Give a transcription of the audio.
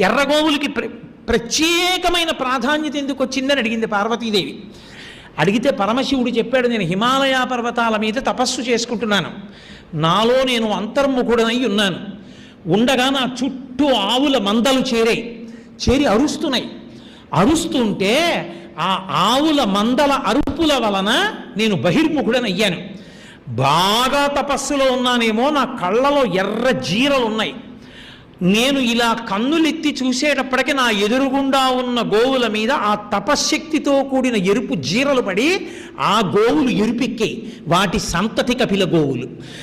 ఎర్రగోవులకి ప్రత్యేకమైన ప్రాధాన్యత ఎందుకు వచ్చిందని అడిగింది పార్వతీదేవి. అడిగితే పరమశివుడు చెప్పాడు, నేను హిమాలయ పర్వతాల మీద తపస్సు చేసుకుంటున్నాను, నాలో నేను అంతర్ముఖుడనై ఉన్నాను. ఉండగా నా చుట్టూ ఆవుల మందలు చేరి అరుస్తున్నాయి. అరుస్తుంటే ఆ ఆవుల మందల అరుపుల వలన నేను బహిర్ముఖుడనయ్యాను. బాగా తపస్సులో ఉన్నానేమో, నా కళ్ళలో ఎర్ర జీరలు ఉన్నాయి. నేను ఇలా కన్నులెత్తి చూసేటప్పటికీ నా ఎదురుగుండా ఉన్న గోవుల మీద ఆ తపశ్శక్తితో కూడిన ఎరుపు జీరలు పడి ఆ గోవులు ఎరుపెక్కాయి. వాటి సంతతి కపిల గోవులు.